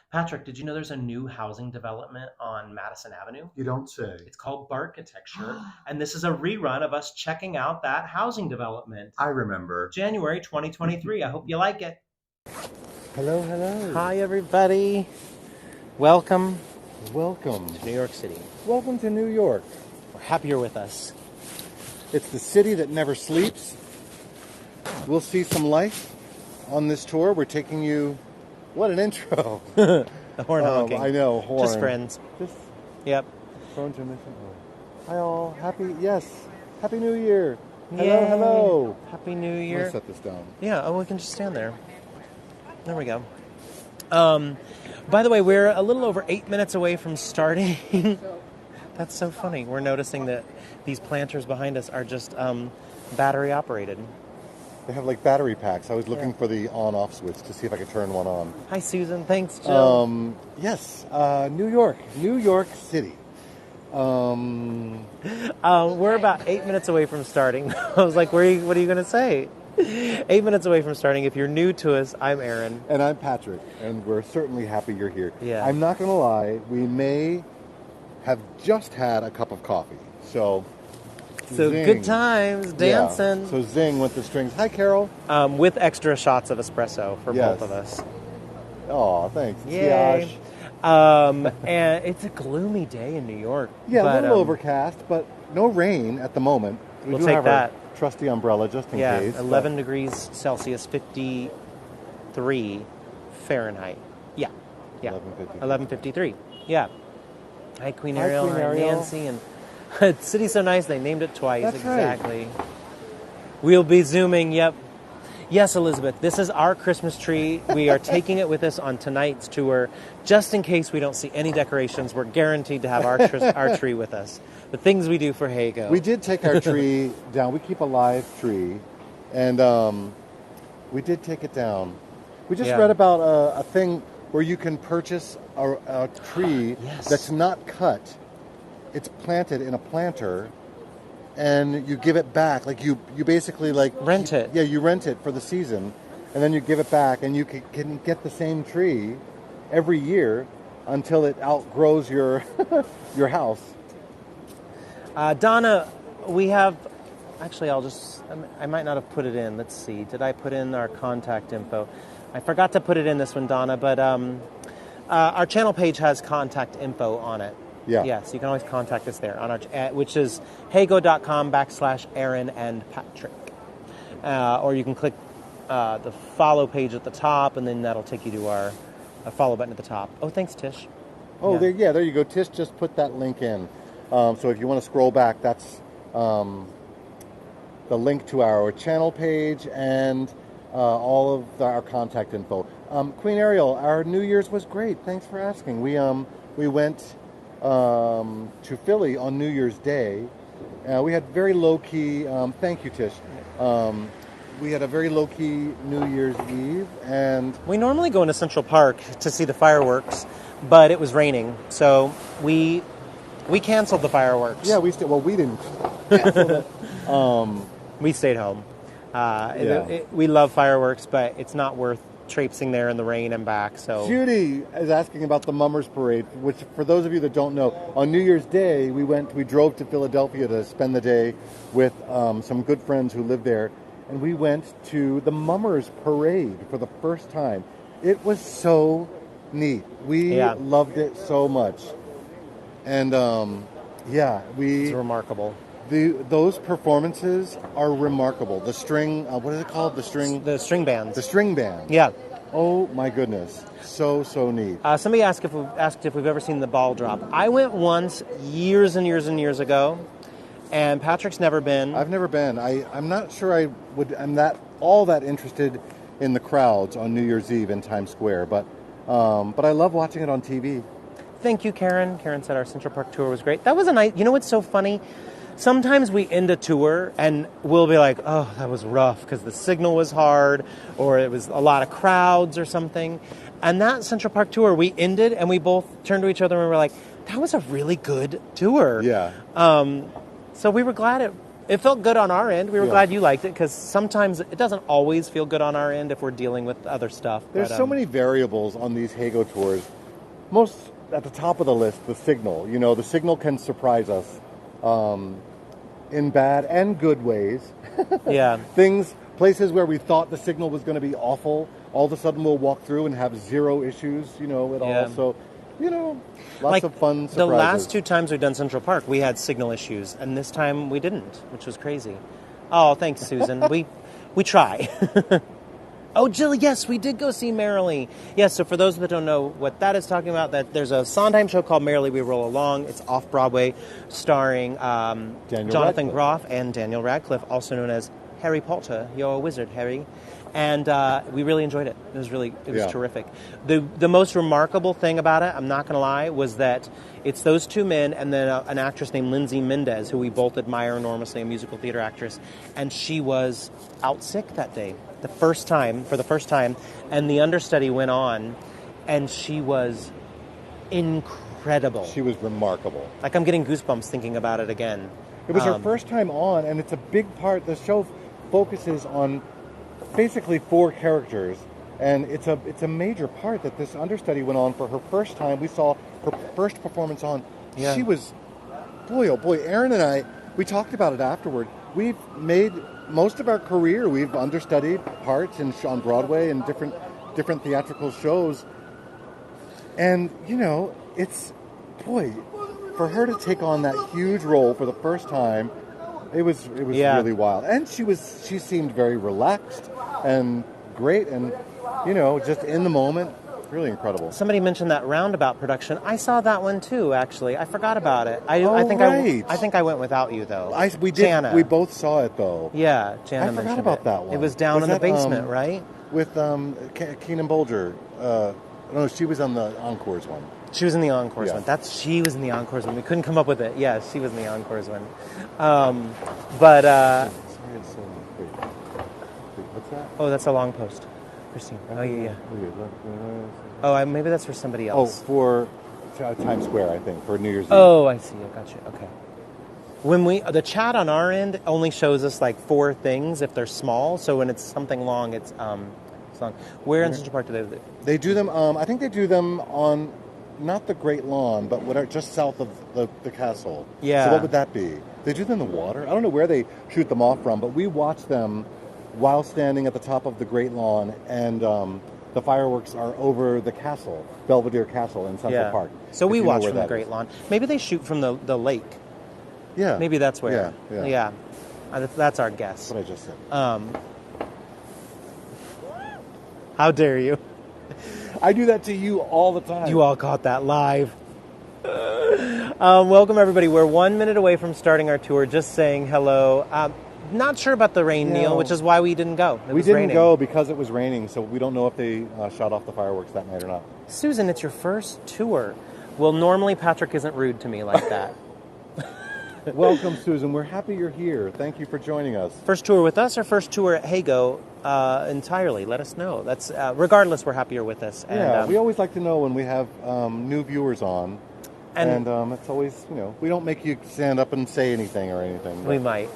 Patrick, did you know there's a new housing development on Madison Avenue? You don't say. It's called Barkitecture, and this is a rerun of us checking out that housing development. I remember. January 2023. I hope you like it. Hello, hello. Hi, everybody. Welcome Welcome. to New York City. Welcome to New York. We're happy you're with us. It's the city that never sleeps. We'll see some life on this tour. We're taking you. What an intro. The horn honking. I know, horn. Just friends. Just Yep. phone to mission. Hi all. Happy New Year. Hello, Yay. hello. Happy New I'm Year. gonna set this down. Yeah, oh, we can just stand there. There we go. By the way, we're a little over 8 minutes away from starting. That's so funny. We're noticing that these planters behind us are just battery operated. They have like battery packs. I was looking for the on-off switch to see if I could turn one on. Hi, Susan. Thanks, Jill. Yes, New York City. We're about 8 minutes away from starting. I was like, what are you going to say? 8 minutes away from starting. If you're new to us, I'm Aaron. And I'm Patrick, and we're certainly happy you're here. Yeah. I'm not going to lie, we may have just had a cup of coffee. So zing. Good times, dancing. Yeah. So zing with the strings. Hi, Carol. With extra shots of espresso for Yes. both of us. Oh, thanks. Yay. Tiage. And it's a gloomy day in New York. Yeah, but, a little overcast, but no rain at the moment. We We'll do take have that. our trusty umbrella just in Yeah, case. 11 degrees Celsius, 53 Fahrenheit. Yeah. 11:53. 11:53. Yeah. Hi, Queen Hi, Ariel. Queen Hi, Ariel. Nancy. And the city's so nice, they named it twice. That's right. Exactly. We'll be zooming. Yep. Yes, Elizabeth, this is our Christmas tree. We are taking it with us on tonight's tour. Just in case we don't see any decorations, we're guaranteed to have our tree with us. The things we do for Hago. We did take our tree down. We keep a live tree, and we did take it down. We just Yeah. read about a thing where you can purchase a tree Yes. that's not cut. It's planted in a planter, and you give it back. Like you basically like Rent it. Yeah, you rent it for the season, and then you give it back, and you can get the same tree every year until it outgrows your your house. Donna, we have... Actually, I might not have put it in. Let's see. Did I put in our contact info? I forgot to put it in this one, Donna, but our channel page has contact info on it. Yeah. Yeah, so you can always contact us there, on our which is hago.com/Aaron and Patrick. Or you can click the follow page at the top, and then that'll take you to our follow button at the top. Oh, thanks, Tish. Oh, Yeah. there you go. Tish just put that link in. So if you want to scroll back, that's the link to our channel page and all of our contact info. Queen Ariel, our New Year's was great. Thanks for asking. We went to Philly on New Year's Day. We had very low key. Thank you, Tish. We had a very low key New Year's Eve, and We normally go into Central Park to see the fireworks, but it was raining, so we canceled the fireworks. yeah, we didn't cancel it. We stayed home. Yeah. We love fireworks, but it's not worth traipsing there in the rain and back. So Judy is asking about the Mummers Parade, which, for those of you that don't know, on New Year's Day, we drove to Philadelphia to spend the day with some good friends who live there, and we went to the Mummers Parade for the first time. It was so neat. We Yeah. loved it so much. And, it's remarkable. those performances are remarkable. The string, what is it called? The string bands. The string band. Yeah. Oh my goodness. So neat. Somebody asked if we've ever seen the ball drop. I went once years and years and years ago, and Patrick's never been. I've never been. I'm not sure I'm all that interested in the crowds on New Year's Eve in Times Square, but I love watching it on TV. Thank you, Karen. Karen said our Central Park tour was great. That was a night. You know what's so funny? Sometimes we end a tour and we'll be like, oh, that was rough because the signal was hard or it was a lot of crowds or something. And that Central Park tour, we ended and we both turned to each other and we were like, that was a really good tour. Yeah. So we were glad It felt good on our end. We were Yeah. glad you liked it because sometimes it doesn't always feel good on our end if we're dealing with other stuff. There's so many variables on these Hago tours. Most at the top of the list, the signal. You know, the signal can surprise us in bad and good ways. Yeah. Places where we thought the signal was going to be awful, all of a sudden we'll walk through and have zero issues, at all. So, lots of fun surprises. The last 2 times we've done Central Park, we had signal issues, and this time we didn't, which was crazy. Oh, thanks, Susan. we try. Oh, Jill, yes, we did go see Merrily. Yes, so for those that don't know what that is talking about, that there's a Sondheim show called Merrily We Roll Along. It's off-Broadway, starring Jonathan Groff and Daniel Radcliffe, also known as Harry Potter. You're a wizard, Harry. And we really enjoyed it. It was terrific. The most remarkable thing about it, I'm not going to lie, was that it's those 2 men and then an actress named Lindsay Mendez, who we both admire enormously, a musical theater actress, and she was out sick that day, for the first time, and the understudy went on, and she was incredible. She was remarkable. Like, I'm getting goosebumps thinking about it again. It was her first time on, and it's a big part. The show focuses on basically 4 characters, and it's a major part that this understudy went on for her first time. We saw her first performance on. Yeah. She was, boy, oh boy, Aaron and I, we talked about it afterward. We've made most of our career, we've understudied parts on Broadway and different theatrical shows. And, it's, boy, for her to take on that huge role for the first time, it was really wild. And she seemed very relaxed and great and, just in the moment, really incredible. Somebody mentioned that Roundabout production. I saw that one too, actually. I forgot about it. I think I went without you, though. We did. Jana. We both saw it, though. Yeah, Jana I forgot about that one. It was down in the basement, right? With Keenan Bolger. No, she was on the Encores one. She was in the Encores one. She was in the Encores one. We couldn't come up with it. Yeah, she was in the Encores one. What's that? Oh, that's a long post. Christine. Oh, yeah. Oh, maybe that's for somebody else. Oh, for Times Square, I think, for New Year's Eve. Oh, I see. I got you. Okay. When the chat on our end only shows us like 4 things if they're small. So when it's something long, it's long. Where in Central Park do they live? They do them. I think they do them on not the Great Lawn, but what are just south of the castle. Yeah. So what would that be? They do them in the water. I don't know where they shoot them off from, but we watch them while standing at the top of the Great Lawn, and the fireworks are over the castle, Belvedere Castle in Central Park. So we watch from the Great Lawn. Maybe they shoot from the lake. Yeah. Maybe that's where. Yeah. That's our guess. That's what I just said. How dare you? I do that to you all the time. You all caught that live. Welcome, everybody. We're 1 minute away from starting our tour. Just saying hello. Not sure about the rain, Neil, which is why we didn't go. We didn't go because it was raining, so we don't know if they shot off the fireworks that night or not. Susan, it's your first tour. Well, normally Patrick isn't rude to me like that. Welcome, Susan. We're happy you're here. Thank you for joining us. First tour with us or first tour at Hago entirely? Let us know. That's regardless, we're happy you're with us. And, we always like to know when we have new viewers on. And it's always, we don't make you stand up and say anything or anything. We might.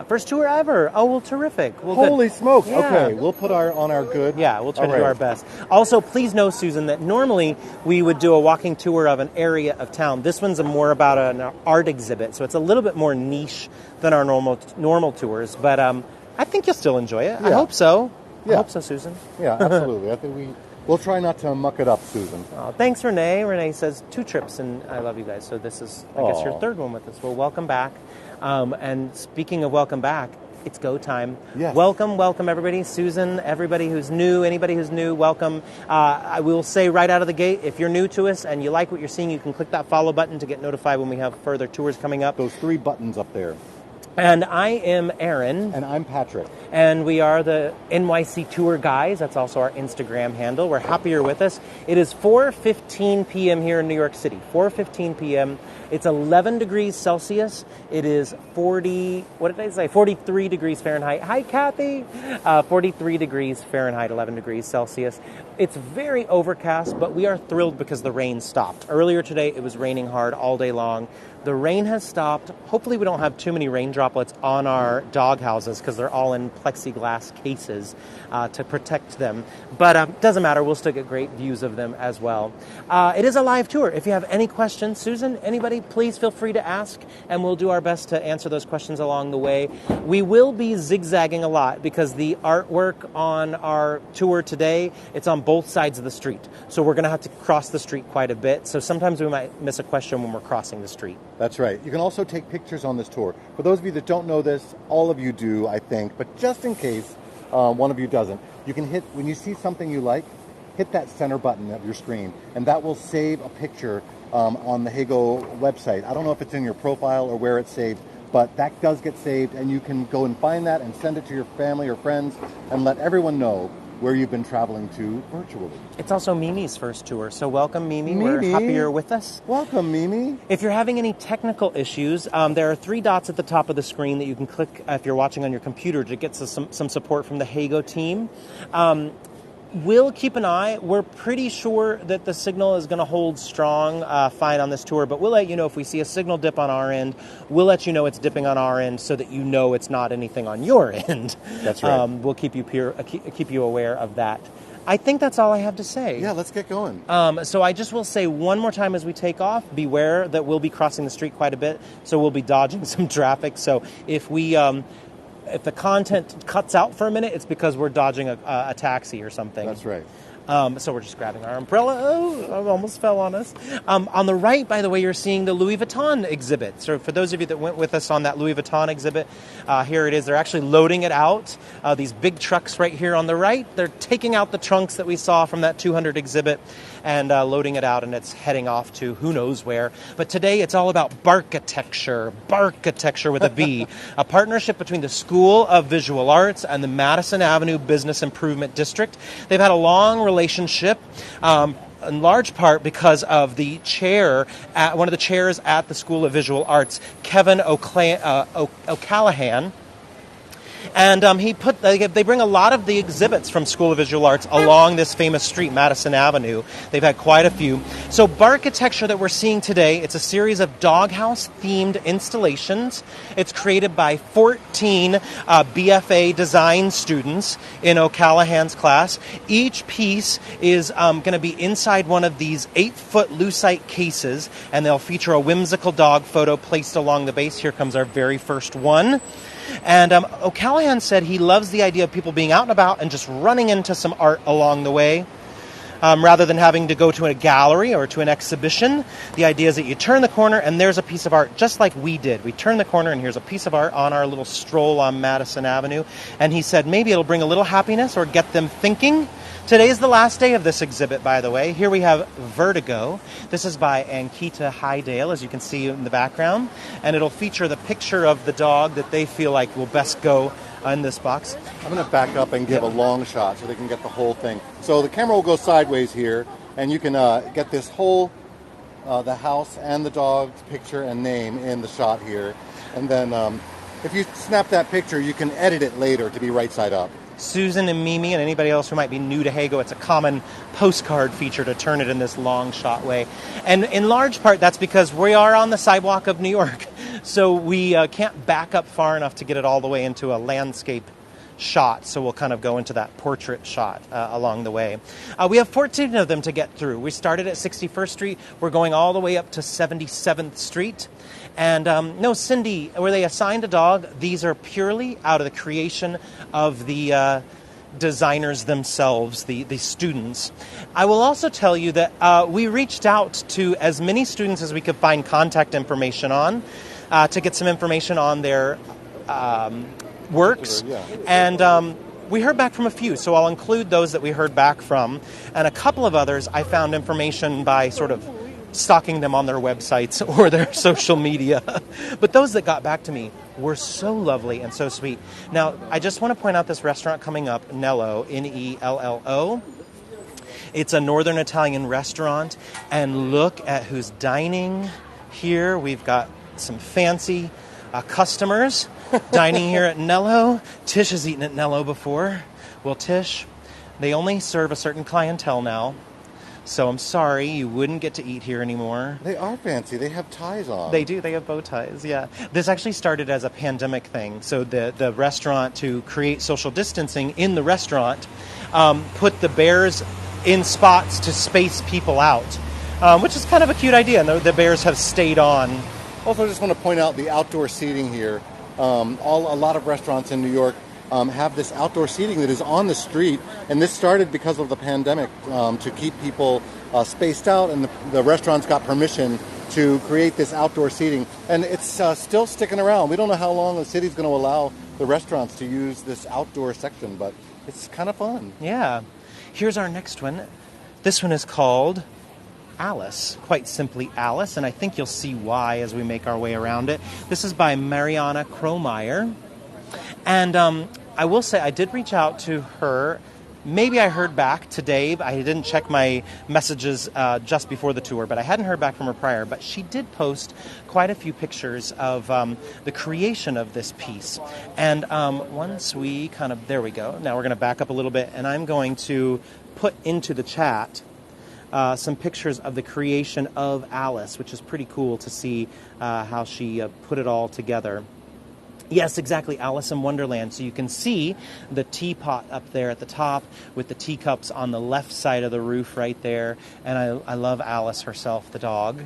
First tour ever. Oh, well, terrific. Well, holy smokes. Yeah. Okay, we'll put on our good. Yeah, we'll try to do our best. Also, please know, Susan, that normally we would do a walking tour of an area of town. This one's more about an art exhibit, so it's a little bit more niche than our normal tours. But I think you'll still enjoy it. Yeah. I hope so. Yeah. I hope so, Susan. Yeah, absolutely. I think we'll try not to muck it up, Susan. Oh, thanks, Renee. Renee says 2 trips, and I love you guys. So this is, I guess, your 3rd one with us. Well, welcome back. And speaking of welcome back, it's go time. Yes. Welcome, everybody. Susan, everybody who's new, anybody who's new, welcome. I will say right out of the gate, if you're new to us and you like what you're seeing, you can click that follow button to get notified when we have further tours coming up. Those 3 buttons up there. And I am Aaron. And I'm Patrick. And we are the NYC Tour Guys. That's also our Instagram handle. We're happy you're with us. It is 4:15 p.m. here in New York City. 4:15 p.m. It's 11 degrees Celsius. It is 43 degrees Fahrenheit. Hi, Kathy. 43 degrees Fahrenheit, 11 degrees Celsius. It's very overcast, but we are thrilled because the rain stopped. Earlier today, it was raining hard all day long. The rain has stopped. Hopefully we don't have too many rain droplets on our doghouses because they're all in plexiglass cases to protect them. But doesn't matter. We'll still get great views of them as well. It is a live tour. If you have any questions, Susan, anybody, please feel free to ask, and we'll do our best to answer those questions along the way. We will be zigzagging a lot because the artwork on our tour today, it's on both sides of the street. So we're going to have to cross the street quite a bit. So sometimes we might miss a question when we're crossing the street. That's right. You can also take pictures on this tour. For those of you that don't know this, all of you do, I think, but just in case one of you doesn't, you can hit, when you see something you like, hit that center button of your screen, and that will save a picture on the Hago website. I don't know if it's in your profile or where it's saved, but that does get saved, and you can go and find that and send it to your family or friends and let everyone know where you've been traveling to virtually. It's also Mimi's first tour, so welcome, Mimi. We're happy you're with us. Welcome, Mimi. If you're having any technical issues, there are 3 dots at the top of the screen that you can click if you're watching on your computer to get some support from the Hago team. We'll keep an eye. We're pretty sure that the signal is going to hold strong fine on this tour, but we'll let you know if we see a signal dip on our end. We'll let you know it's dipping on our end so that you know it's not anything on your end. That's right. We'll keep you aware of that. I think that's all I have to say. Yeah, let's get going. So I just will say one more time as we take off, beware that we'll be crossing the street quite a bit, so we'll be dodging some traffic. So if the content cuts out for a minute, it's because we're dodging a taxi or something. That's right. So we're just grabbing our umbrella. Oh, it almost fell on us. On the right, by the way, you're seeing the Louis Vuitton exhibit. So for those of you that went with us on that Louis Vuitton exhibit, here it is. They're actually loading it out. These big trucks right here on the right, they're taking out the trunks that we saw from that 200 exhibit and loading it out, and it's heading off to who knows where. But today it's all about Barkitecture with a B, a partnership between the School of Visual Arts and the Madison Avenue Business Improvement District. They've had a long relationship, in large part because of the chair, one of the chairs at the School of Visual Arts, Kevin O'Callahan. And they bring a lot of the exhibits from School of Visual Arts along this famous street, Madison Avenue. They've had quite a few. So Barkitecture that we're seeing today, it's a series of doghouse-themed installations. It's created by 14 BFA design students in O'Callahan's class. Each piece is going to be inside one of these 8-foot lucite cases, and they'll feature a whimsical dog photo placed along the base. Here comes our very first one. And O'Callahan said he loves the idea of people being out and about and just running into some art along the way. Rather than having to go to a gallery or to an exhibition, the idea is that you turn the corner and there's a piece of art, just like we did. We turn the corner and here's a piece of art on our little stroll on Madison Avenue. And he said maybe it'll bring a little happiness or get them thinking. Today is the last day of this exhibit, by the way. Here we have Vertigo. This is by Ankita Hydale, as you can see in the background. And it'll feature the picture of the dog that they feel like will best go in this box. I'm going to back up and give a long shot so they can get the whole thing. So the camera will go sideways here, and you can get this whole, the house and the dog's picture and name in the shot here. And then if you snap that picture, you can edit it later to be right side up. Susan and Mimi and anybody else who might be new to Hago, it's a common postcard feature to turn it in this long shot way. And in large part, that's because we are on the sidewalk of New York. So we can't back up far enough to get it all the way into a landscape shot. So we'll kind of go into that portrait shot along the way. We have 14 of them to get through. We started at 61st Street. We're going all the way up to 77th Street. And no, Cindy, were they assigned a dog? These are purely out of the creation of the designers themselves, the students. I will also tell you that we reached out to as many students as we could find contact information on to get some information on their works. Yeah. And we heard back from a few, so I'll include those that we heard back from. And a couple of others I found information by sort of stalking them on their websites or their social media. But those that got back to me were so lovely and so sweet. Now, I just want to point out this restaurant coming up, Nello, Nello. It's a Northern Italian restaurant, and look at who's dining here. We've got some fancy customers dining here at Nello. Tish has eaten at Nello before. Well, Tish, they only serve a certain clientele now. So I'm sorry, you wouldn't get to eat here anymore. They are fancy. They have ties on. They do. They have bow ties, yeah. This actually started as a pandemic thing. So the restaurant, to create social distancing in the restaurant, put the bears in spots to space people out, which is kind of a cute idea. And the bears have stayed on. Also, I just want to point out the outdoor seating here. A lot of restaurants in New York have this outdoor seating that is on the street, and this started because of the pandemic to keep people spaced out, and the restaurants got permission to create this outdoor seating, and it's still sticking around. We don't know how long the city's going to allow the restaurants to use this outdoor section, but it's kind of fun. Yeah. Here's our next one. This one is called Alice, quite simply Alice, and I think you'll see why as we make our way around it. This is by Mariana Kromeyer. And I will say I did reach out to her. Maybe I heard back today. I didn't check my messages just before the tour, but I hadn't heard back from her prior. But she did post quite a few pictures of the creation of this piece. And once we there we go. Now we're going to back up a little bit, and I'm going to put into the chat some pictures of the creation of Alice, which is pretty cool to see how she put it all together. Yes, exactly, Alice in Wonderland. So you can see the teapot up there at the top with the teacups on the left side of the roof right there. And I love Alice herself, the dog.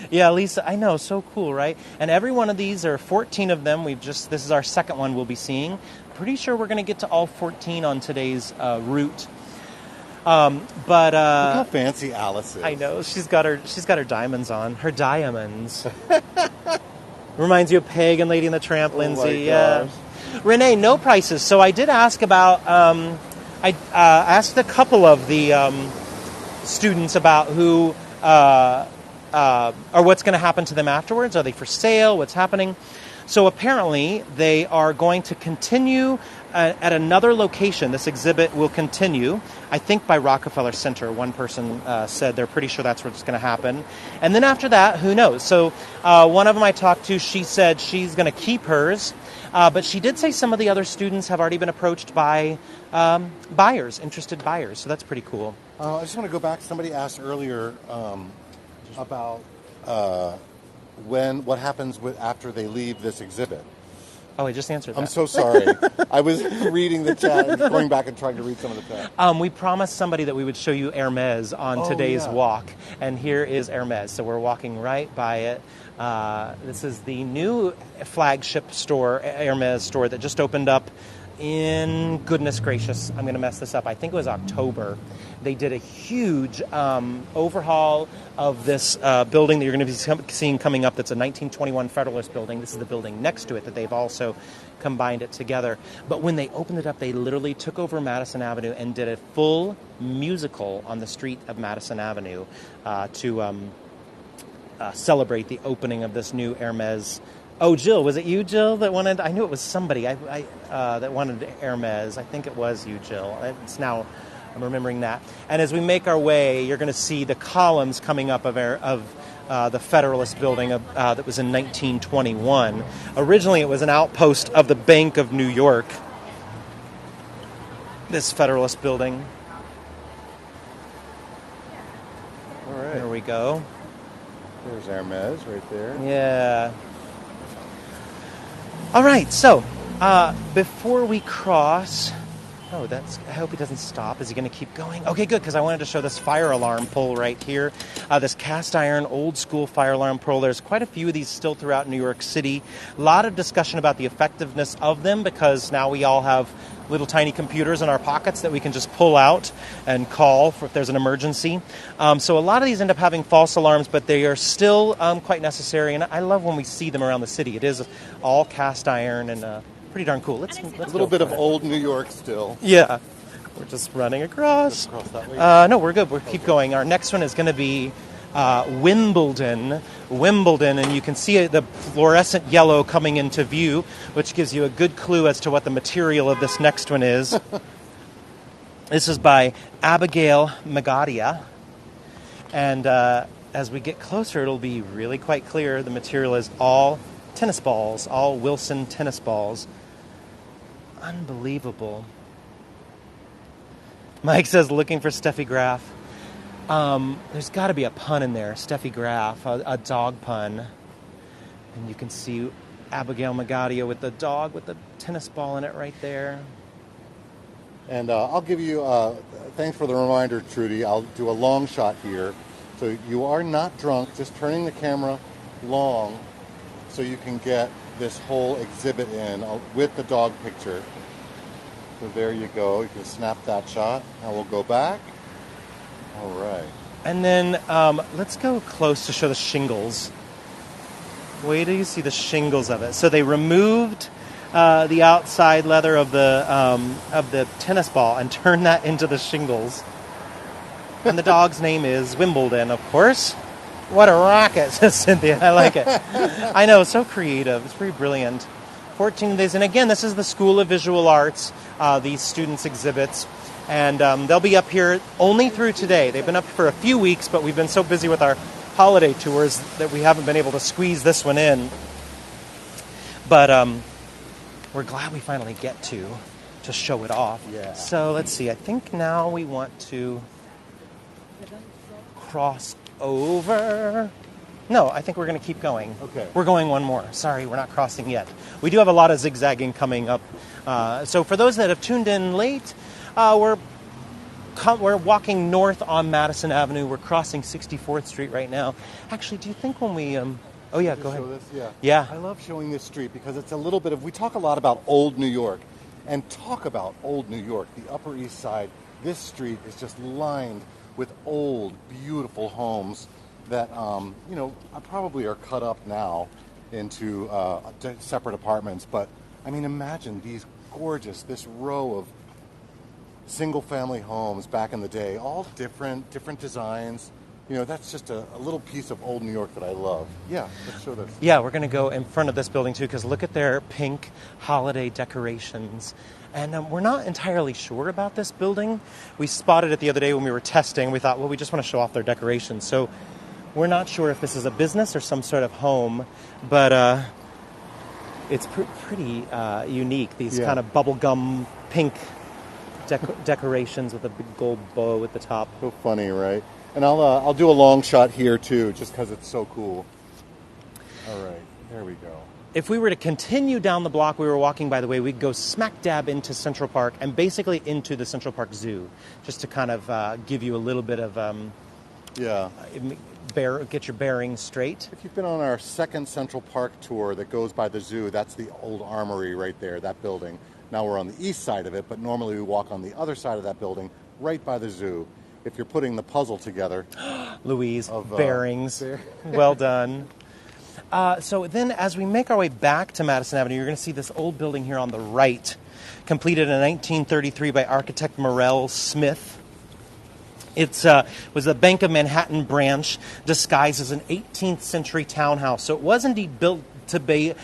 Yeah, Lisa, I know, so cool, right? And every one of these, there are 14 of them. This is our second one we'll be seeing. Pretty sure we're going to get to all 14 on today's route. But look how fancy Alice is. I know, she's got her diamonds on. Her diamonds. Reminds you of Peg and Lady and the Tramp, Lindsay. Yeah. Renee, no prices. So I did ask about. I asked a couple of the students about who or what's going to happen to them afterwards. Are they for sale? What's happening? So apparently they are going to continue at another location. This exhibit will continue, I think, by Rockefeller Center. One person said they're pretty sure that's what's going to happen. And then after that, who knows? So one of them I talked to, she said she's going to keep hers. But she did say some of the other students have already been approached by interested buyers. So that's pretty cool. I just want to go back. Somebody asked earlier about what happens after they leave this exhibit. Oh, I just answered that. I'm so sorry. I was reading the chat and going back and trying to read some of the chat. We promised somebody that we would show you Hermes on today's walk, and here is Hermes. So we're walking right by it. This is the new flagship store, Hermes store, that just opened up in, goodness gracious, I'm going to mess this up. I think it was October. They did a huge overhaul of this building that you're going to be seeing coming up. That's a 1921 Federalist building. This is the building next to it that they've also combined it together. But when they opened it up, they literally took over Madison Avenue and did a full musical on the street of Madison Avenue to celebrate the opening of this new Hermes. Oh, Jill, was it you, Jill, that wanted? I knew it was somebody that wanted Hermes. I think it was you, Jill. It's now, I'm remembering that. And as we make our way, you're going to see the columns coming up of the Federalist building that was in 1921. Originally, it was an outpost of the Bank of New York, this Federalist building. All right. There we go. There's Hermes right there. Yeah. All right, so before we cross, I hope he doesn't stop. Is he going to keep going? Okay, good, because I wanted to show this fire alarm pole right here, this cast iron old school fire alarm pole. There's quite a few of these still throughout New York City. A lot of discussion about the effectiveness of them, because now we all have little tiny computers in our pockets that we can just pull out and call if there's an emergency. So a lot of these end up having false alarms, but they are still quite necessary. And I love when we see them around the city. It is all cast iron and pretty darn cool. Let's a little bit of old New York still. Yeah. We're just running across. Just across that way. No, we're good. We'll keep going. Our next one is going to be Wimbledon, and you can see the fluorescent yellow coming into view, which gives you a good clue as to what the material of this next one is. This is by Abigail Magadia, and as we get closer, it'll be really quite clear. The material is all tennis balls, all Wilson tennis balls. Unbelievable. Mike says, looking for Steffi Graf. There's got to be a pun in there. Steffi Graf, a dog pun. And you can see Abigail Magadio with the dog with the tennis ball in it right there. And I'll give you, thanks for the reminder, Trudy. I'll do a long shot here. So you are not drunk, just turning the camera long so you can get this whole exhibit in with the dog picture. So there you go. You can snap that shot. And we'll go back. All right. And then let's go close to show the shingles. Wait till you see the shingles of it. So they removed the outside leather of the tennis ball and turned that into the shingles. And the dog's name is Wimbledon, of course. What a rocket, says Cynthia. I like it. I know, so creative. It's pretty brilliant. 14 days. And again, this is the School of Visual Arts, these students' exhibits. And they'll be up here only through today. They've been up for a few weeks, but we've been so busy with our holiday tours that we haven't been able to squeeze this one in. But we're glad we finally get to show it off. Yeah. So let's see. I think now we want to cross over. No, I think we're going to keep going. Okay. We're going one more. Sorry, we're not crossing yet. We do have a lot of zigzagging coming up. So for those that have tuned in late, we're walking north on Madison Avenue. We're crossing 64th Street right now. Actually, do you think when we... Oh, yeah, go ahead. Show this? Yeah. Yeah. I love showing this street because it's a little bit of... We talk a lot about old New York. And talk about old New York, the Upper East Side. This street is just lined with old, beautiful homes that, probably are cut up now into separate apartments. But, I mean, imagine this row of single-family homes back in the day, all different designs. You know, that's just a little piece of old New York that I love. Yeah, let's show this. Yeah, we're going to go in front of this building, too, because look at their pink holiday decorations. And we're not entirely sure about this building. We spotted it the other day when we were testing. We thought, well, we just want to show off their decorations. So we're not sure if this is a business or some sort of home, but it's pretty unique, these kind of bubblegum pink decorations with a big gold bow at the top. So funny, right? And I'll do a long shot here, too, just because it's so cool. All right, there we go. If we were to continue down the block we were walking, by the way, we'd go smack dab into Central Park and basically into the Central Park Zoo, just to kind of give you a little bit of, get your bearings straight. If you've been on our second Central Park tour that goes by the zoo, that's the old armory right there, that building. Now we're on the east side of it, but normally we walk on the other side of that building, right by the zoo. If you're putting the puzzle together. Louise, bearings. Well done. So then as we make our way back to Madison Avenue, you're going to see this old building here on the right, completed in 1933 by architect Morrell Smith. It was the Bank of Manhattan branch disguised as an 18th century townhouse. So it was indeed built to be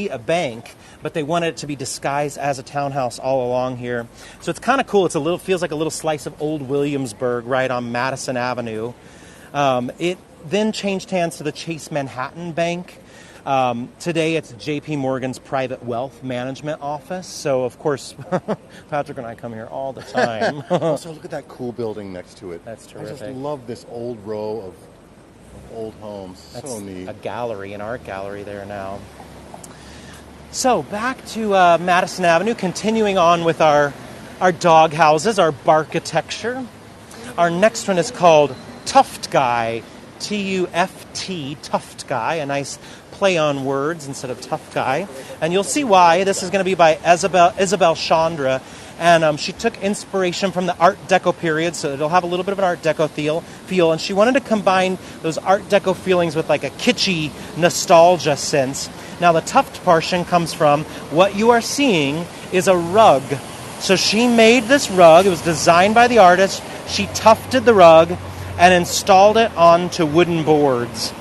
a bank, but they wanted it to be disguised as a townhouse all along here. So it's kind of cool. Feels like a little slice of old Williamsburg right on Madison Avenue. It then changed hands to the Chase Manhattan Bank. Today it's J.P. Morgan's private wealth management office. So, of course, Patrick and I come here all the time. Also, look at that cool building next to it. That's terrific. I just love this old row of old homes. That's so neat. A gallery, an art gallery there now. So, back to Madison Avenue, continuing on with our Doghouses, our Barkitecture. Our next one is called Tuft Guy. T-U-F-T, Tuft Guy, a nice play on words instead of tough guy. And you'll see why. This is going to be by Isabel Chandra. And she took inspiration from the Art Deco period, so it'll have a little bit of an Art Deco feel. And she wanted to combine those Art Deco feelings with like a kitschy nostalgia sense. Now the tuft portion comes from what you are seeing is a rug. So she made this rug. It was designed by the artist. She tufted the rug and installed it onto wooden boards,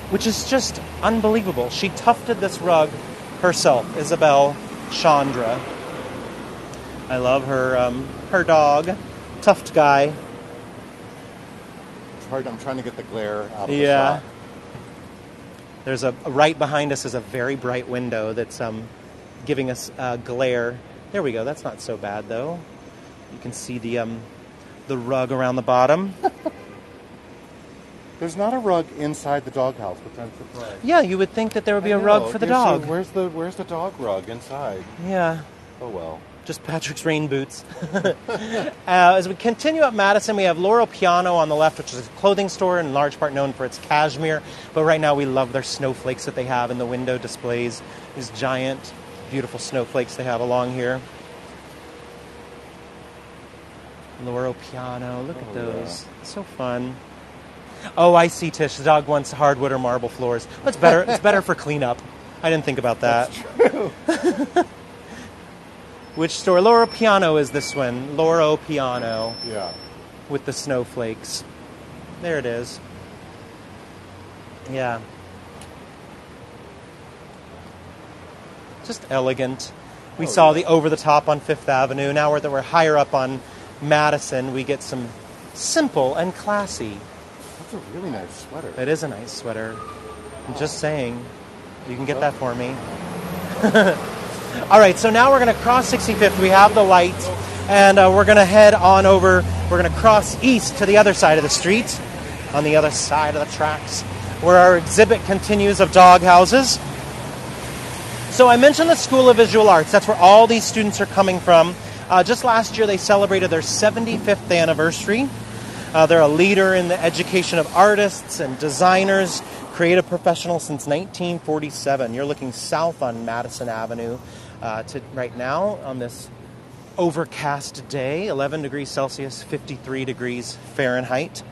which is just unbelievable. She tufted this rug herself, Isabel Chandra. I love her dog, Tuft Guy. It's hard. I'm trying to get the glare out of the shot. There's right behind us is a very bright window that's giving us glare. There we go. That's not so bad though. You can see the rug around the bottom. There's not a rug inside the doghouse, which I'm surprised. Yeah, you would think that there would be I a rug know. for the Yeah, so dog. where's the dog rug inside? Yeah. Oh well. Just Patrick's rain boots. As we continue up Madison, we have Laurel Piano on the left, which is a clothing store in large part known for its cashmere. But right now we love their snowflakes that they have in the window displays. These giant, beautiful snowflakes they have along here. Laurel Piano, look at those. Yeah. So fun. Oh, I see, Tish. The dog wants hardwood or marble floors. Well, it's better. It's better for cleanup. I didn't think about that. That's true. Which store? Loro Piano is this one. Loro Piano. Yeah. With the snowflakes. There it is. Yeah. Just elegant. We saw the over-the-top on Fifth Avenue. Now that we're higher up on Madison, we get some simple and classy. That's a really nice sweater. It is a nice sweater. I'm just saying. You can get that for me. All right, so now we're going to cross 65th. We have the light, and we're going to head on over. We're going to cross east to the other side of the street, on the other side of the tracks, where our exhibit continues of Doghouses. So I mentioned the School of Visual Arts. That's where all these students are coming from. Just last year, they celebrated their 75th anniversary. They're a leader in the education of artists and designers, creative professionals since 1947. You're looking south on Madison Avenue to right now on this overcast day, 11 degrees Celsius, 53 degrees Fahrenheit.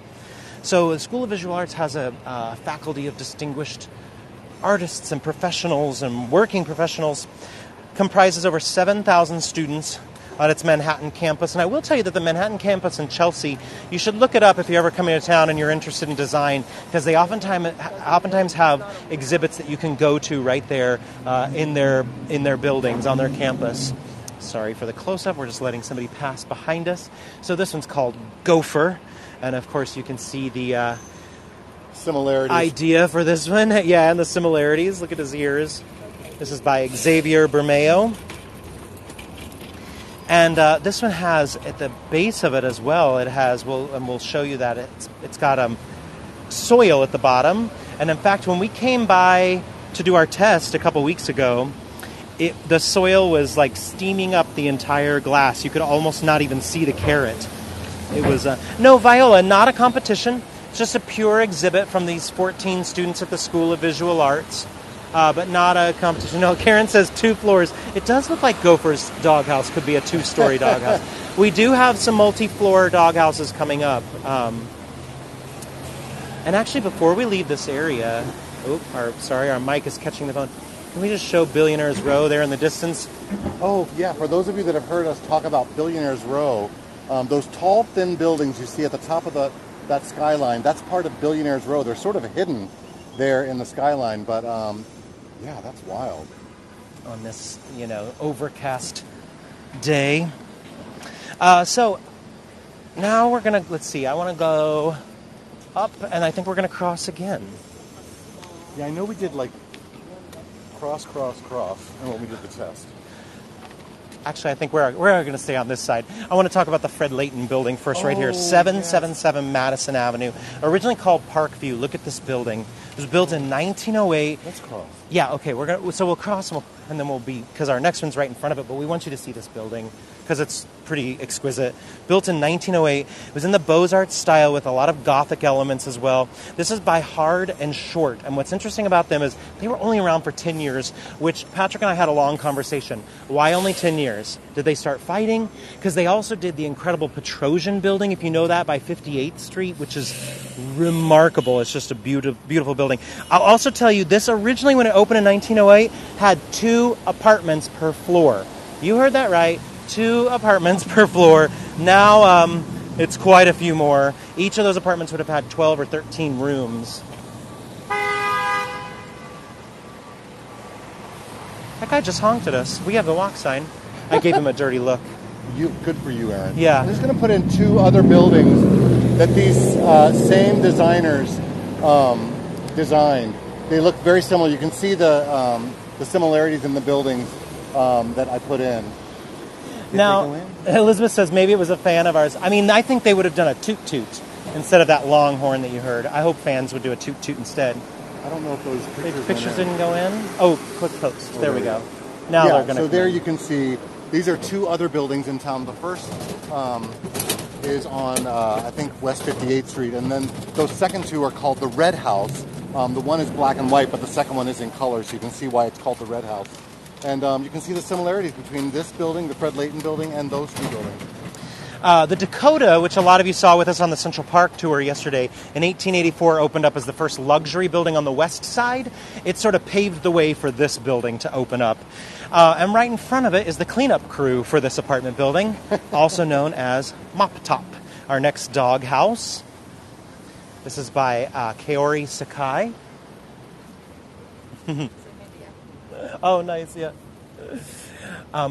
So the School of Visual Arts has a faculty of distinguished artists and professionals and working professionals, comprises over 7,000 students on its Manhattan campus. And I will tell you that the Manhattan campus in Chelsea, you should look it up if you're ever coming to town and you're interested in design, because they oftentimes have exhibits that you can go to right there in their buildings, on their campus. Sorry for the close-up. We're just letting somebody pass behind us. So this one's called Gopher. And, of course, you can see the similarities idea for this one. Yeah, and the similarities. Look at his ears. This is by Xavier Bermeo. And this one has, at the base of it as well, it has, we'll show you that it's got soil at the bottom. And in fact, when we came by to do our test a couple weeks ago, the soil was like steaming up the entire glass. You could almost not even see the carrot. It was, no, Viola, not a competition. It's just a pure exhibit from these 14 students at the School of Visual Arts. But not a competition. No, Karen says 2 floors. It does look like Gopher's doghouse could be a 2-story doghouse. We do have some multi-floor doghouses coming up. And actually, before we leave this area, our mic is catching the phone. Can we just show Billionaires Row there in the distance? Oh, yeah. For those of you that have heard us talk about Billionaires Row, those tall, thin buildings you see at the top of that skyline, that's part of Billionaires Row. They're sort of hidden there in the skyline, but yeah, that's wild. On this, overcast day. So now we're going to, let's see, I want to go up, and I think we're going to cross again. Yeah, I know we did like cross, and when we did the test. Actually, I think we're going to stay on this side. I want to talk about the Fred Layton building first, right here, 777 Madison Avenue. Originally called Parkview. Look at this building. It was built in 1908. Let's cross. Yeah, okay. We'll cross, and then we'll be, because our next one's right in front of it. But we want you to see this building because it's pretty exquisite. Built in 1908, it was in the Beaux-Arts style with a lot of Gothic elements as well. This is by Hard and Short, and what's interesting about them is they were only around for 10 years, which Patrick and I had a long conversation. Why only 10 years? Did they start fighting? Because they also did the incredible Petrosian building, if you know that, by 58th Street, which is remarkable. It's just a beautiful building. I'll also tell you, this originally, when it opened in 1908, had 2 apartments per floor. You heard that right. 2 apartments per floor. Now it's quite a few more. Each of those apartments would have had 12 or 13 rooms. That guy just honked at us. We have the walk sign. I gave him a dirty look. Good for you, Aaron. Yeah. I'm just going to put in 2 other buildings that these same designers designed. They look very similar. You can see the similarities in the buildings that I put in. Now, Elizabeth says maybe it was a fan of ours. I mean, I think they would have done a toot-toot instead of that long horn that you heard. I hope fans would do a toot toot instead. I don't know if those pictures, Pictures didn't go in? Oh, click post. There we go. Now Yeah, they're going to so there you can see, these are two other buildings in town. The first is on, I think, West 58th Street, and then those second two are called the Red House. The one is black and white, but the second one is in color, so you can see why it's called the Red House. And you can see the similarities between this building, the Fred Leighton building, and those two buildings. The Dakota, which a lot of you saw with us on the Central Park tour yesterday, in 1884 opened up as the first luxury building on the west side. It sort of paved the way for this building to open up. And right in front of it is the cleanup crew for this apartment building, also known as Mop Top, our next dog house. This is by Kaori Sakai. Oh, nice, yeah. This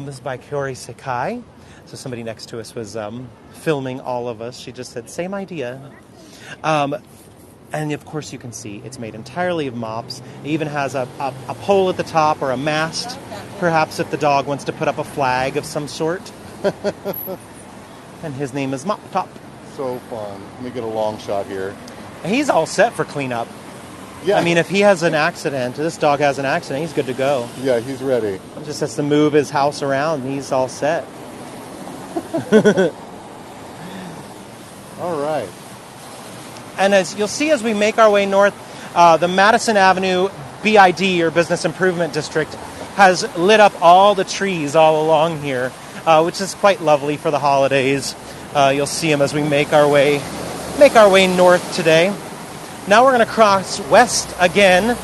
is by Kaori Sakai. So somebody next to us was filming all of us. She just said, same idea. And of course you can see it's made entirely of mops. It even has a pole at the top or a mast, perhaps if the dog wants to put up a flag of some sort. And his name is Mop Top. So fun. Let me get a long shot here. He's all set for cleanup. Yeah. I mean, if he has an accident, this dog has an accident, he's good to go. Yeah, he's ready. He just has to move his house around and he's all set. All right. And as you'll see as we make our way north, the Madison Avenue BID, or Business Improvement District, has lit up all the trees all along here, which is quite lovely for the holidays. You'll see them as we make our way north today. Now we're going to cross west again,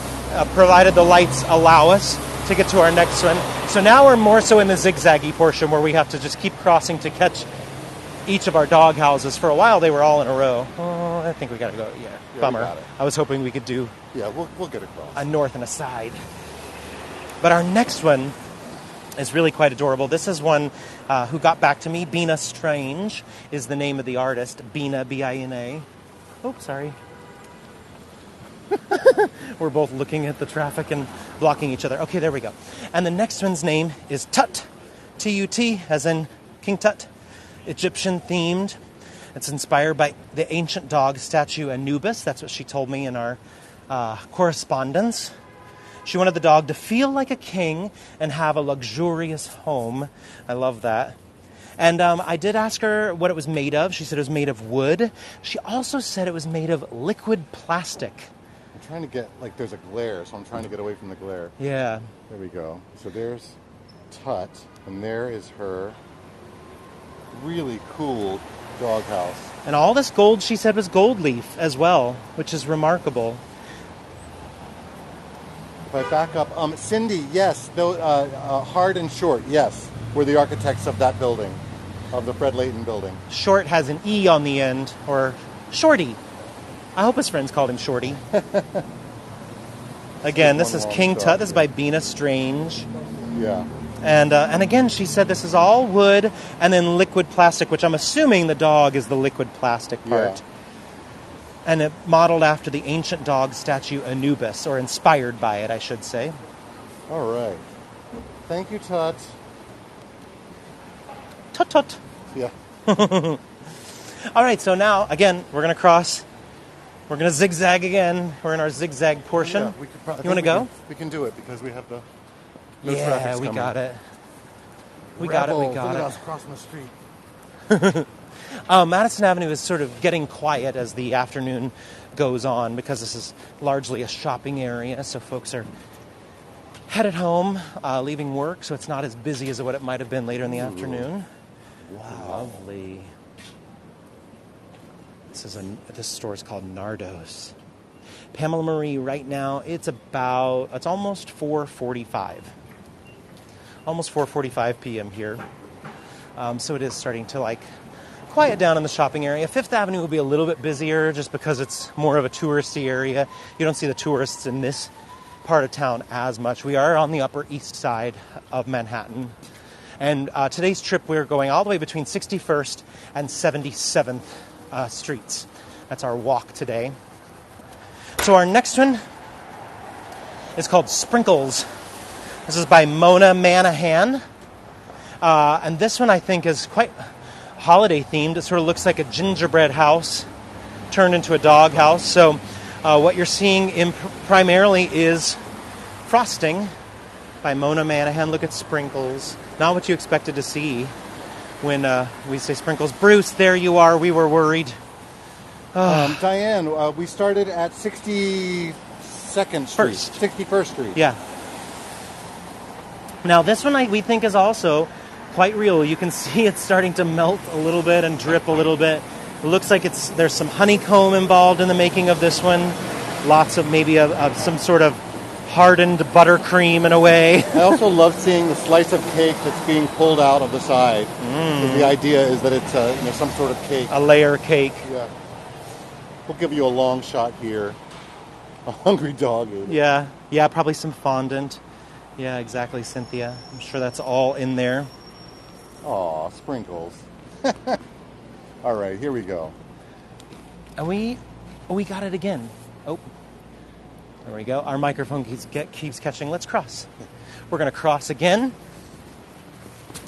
provided the lights allow us to get to our next one. So now we're more so in the zigzaggy portion where we have to just keep crossing to catch each of our dog houses. For a while they were all in a row. Oh, I think we got to go. Yeah, bummer. I was hoping we could do we'll get across. a north and a side. But our next one is really quite adorable. This is one who got back to me. Bina Strange is the name of the artist. Bina, B-I-N-A. Oh, sorry. We're both looking at the traffic and blocking each other. Okay, there we go. And the next one's name is Tut. T-U-T, as in King Tut. Egyptian themed. It's inspired by the ancient dog statue Anubis. That's what she told me in our correspondence. She wanted the dog to feel like a king and have a luxurious home. I love that. And I did ask her what it was made of. She said it was made of wood. She also said it was made of liquid plastic. I'm trying to get, there's a glare, so I'm trying to get away from the glare. Yeah. There we go. So there's Tut, and there is her really cool doghouse. And all this gold, she said, was gold leaf as well, which is remarkable. If I back up, Cindy, yes, Hard and Short, yes, were the architects of that building, of the Fred Leighton building. Short has an E on the end, or Shorty. I hope his friends called him Shorty. Again, this is King Tut. This is by Bina Strange. Yeah. And again, she said this is all wood and then liquid plastic, which I'm assuming the dog is the liquid plastic part. Yeah. And it modeled after the ancient dog statue Anubis, or inspired by it, I should say. All right. Thank you, Tut. Tut tut. Yeah. All right, so now, again, we're going to cross. We're going to zigzag again. We're in our zigzag portion. Yeah, we could you want to go? We can do it because we have the... No yeah, traffic's we coming. got it. We got it. Look at us crossing the street. Madison Avenue is sort of getting quiet as the afternoon goes on because this is largely a shopping area, so folks are headed home, leaving work, so it's not as busy as what it might have been later in the afternoon. Wow. Lovely. This store is called Nardos. Pamela Marie, right now, it's almost 4:45. Almost 4:45 p.m. here. So it is starting to quiet down in the shopping area. Fifth Avenue will be a little bit busier just because it's more of a touristy area. You don't see the tourists in this part of town as much. We are on the Upper East Side of Manhattan. And today's trip, we're going all the way between 61st and 77th streets. That's our walk today. So our next one is called Sprinkles. This is by Mona Manahan. And this one I think is quite holiday themed. It sort of looks like a gingerbread house turned into a doghouse. So what you're seeing primarily is frosting by Mona Manahan. Look at Sprinkles. Not what you expected to see when we say Sprinkles. Bruce, there you are. We were worried. Diane, we started at 62nd Street. 61st Street. Yeah. Now this one we think is also quite real. You can see it's starting to melt a little bit and drip a little bit. It looks like there's some honeycomb involved in the making of this one. Lots of maybe some sort of hardened buttercream in a way. I also love seeing the slice of cake that's being pulled out of the side. The idea is that it's some sort of cake. A layer cake. Yeah. We'll give you a long shot here. A hungry dog. Yeah, probably some fondant. Yeah, exactly, Cynthia. I'm sure that's all in there. Aw, Sprinkles. All right, here we go. And we got it again. Oh, there we go. Our microphone keeps catching. Let's cross. We're going to cross again.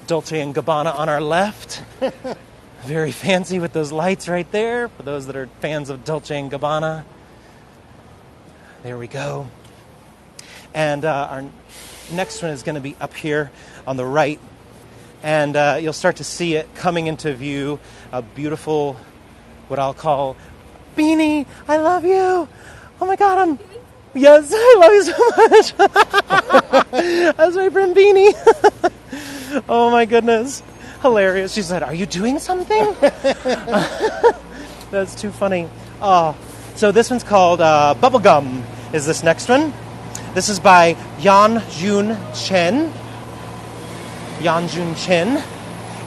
Dolce & Gabbana on our left. Very fancy with those lights right there. For those that are fans of Dolce & Gabbana. There we go. And our next one is going to be up here on the right. And you'll start to see it coming into view. A beautiful, what I'll call, Beanie, I love you. Oh my God, yes, I love you so much. That's my friend Beanie. Oh my goodness. Hilarious. She said, are you doing something? That's too funny. Oh, so this one's called Bubblegum is this next one. This is by Yeonjun Chen.